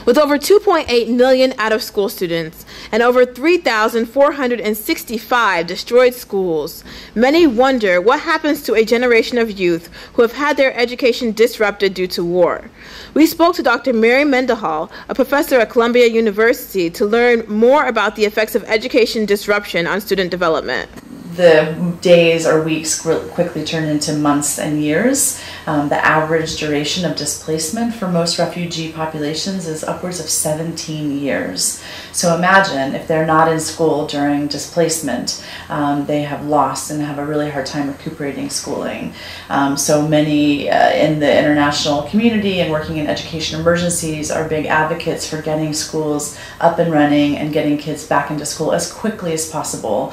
With over 2.8 million out-of-school students and over 3,465 destroyed schools, many wonder what happens to a generation of youth who have had their education disrupted due to war. We spoke to Dr. Mary Mendenhall, a professor at Columbia University, to learn more about the effects of education disruption on student development. The days or weeks quickly turn into months and years. The average duration of displacement for most refugee populations is upwards of 17 years. So imagine if they're not in school during displacement, they have lost and have a really hard time recuperating schooling. So many in the international community and working in education emergencies are big advocates for getting schools up and running and getting kids back into school as quickly as possible,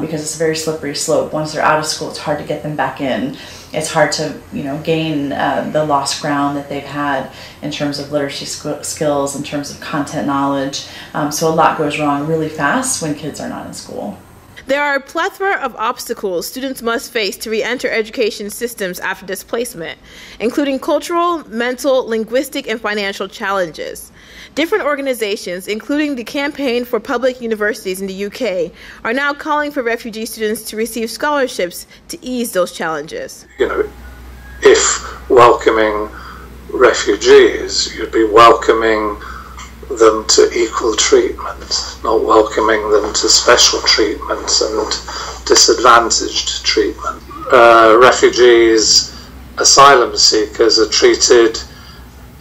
because it's a very slippery slope. Once they're out of school, it's hard to get them back in. It's hard to, gain the lost ground that they've had in terms of literacy skills, in terms of content knowledge. So a lot goes wrong really fast when kids are not in school. There are a plethora of obstacles students must face to re-enter education systems after displacement, including cultural, mental, linguistic, and financial challenges. Different organizations, including the Campaign for Public Universities in the UK, are now calling for refugee students to receive scholarships to ease those challenges. If welcoming refugees, you'd be welcoming them to equal treatment, not welcoming them to special treatment and disadvantaged treatment. Refugees, asylum seekers are treated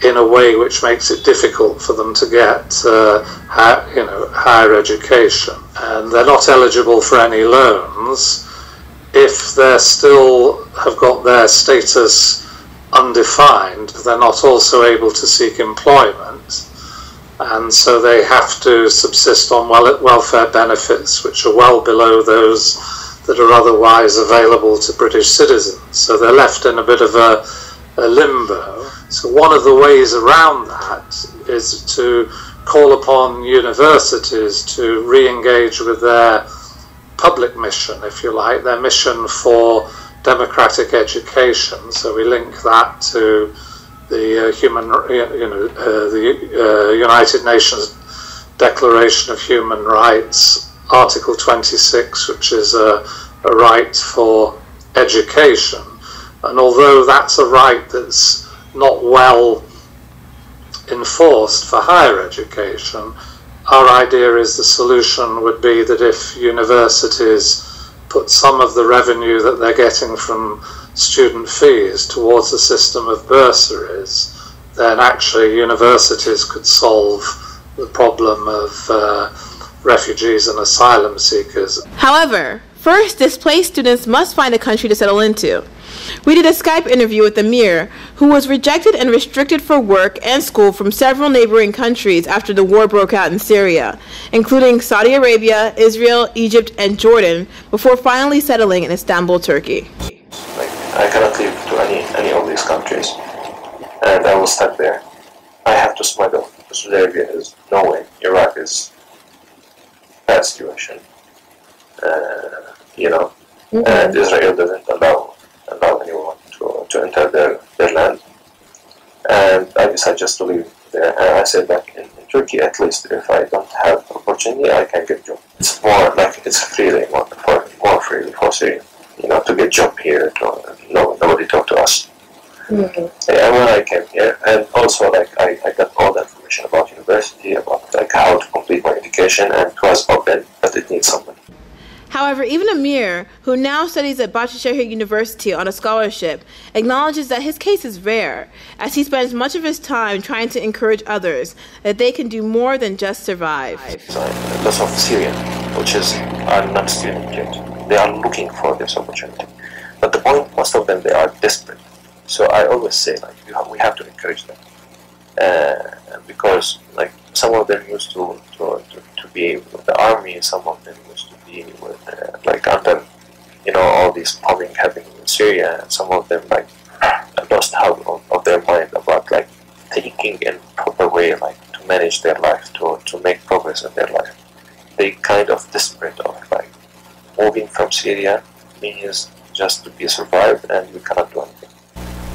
in a way which makes it difficult for them to get higher education, and they're not eligible for any loans if they still have got their status undefined. They're not also able to seek employment, and so they have to subsist on welfare benefits which are well below those that are otherwise available to British citizens. So they're left in a bit of a limbo. So one of the ways around that is to call upon universities to re-engage with their public mission, if you like, their mission for democratic education. So we link that to the United Nations Declaration of Human Rights, Article 26, which is a right for education. And although that's a right that's not well enforced for higher education, our idea is the solution would be that if universities put some of the revenue that they're getting from student fees towards a system of bursaries, then actually universities could solve the problem of refugees and asylum seekers. However, first, displaced students must find a country to settle into. We did a Skype interview with Amir, who was rejected and restricted for work and school from several neighboring countries after the war broke out in Syria, including Saudi Arabia, Israel, Egypt, and Jordan, before finally settling in Istanbul, Turkey. I cannot leave to any of these countries, and I will stuck there. I have to smuggle. Saudi Arabia is no way. Iraq is bad situation, and Israel doesn't allow anyone to enter their land, and I decided just to leave there. And I said, in Turkey, at least if I don't have opportunity, I can get job. It's more it's freely more freely for Syria, to get job here. Nobody talk to us. Mm-hmm. And when I came here, and also I got all the information about university, about how to complete my education, and it was open, but it needs someone. However, even Amir, who now studies at Bahçeşehir University on a scholarship, acknowledges that his case is rare, as he spends much of his time trying to encourage others that they can do more than just survive. Lots of Syrians, which are not student yet. They are looking for this opportunity. But the point, most of them, they are desperate. So I always say, we have to encourage them. Because, some of them used to be with the army, some of them used to be with, under, all this bombing happening in Syria, and some of them, lost out of their mind about, thinking in proper way, to manage their life, to make progress in their life. They kind of desperate of, moving from Syria means just to be survived, and we cannot do anything.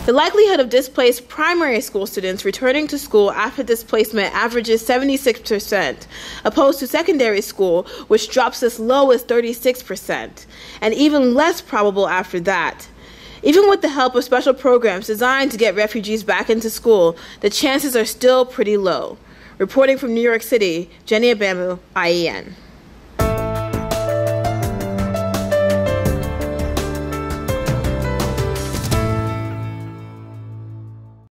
The likelihood of displaced primary school students returning to school after displacement averages 76%, opposed to secondary school, which drops as low as 36%, and even less probable after that. Even with the help of special programs designed to get refugees back into school, the chances are still pretty low. Reporting from New York City, Jenny Abamu, IEN.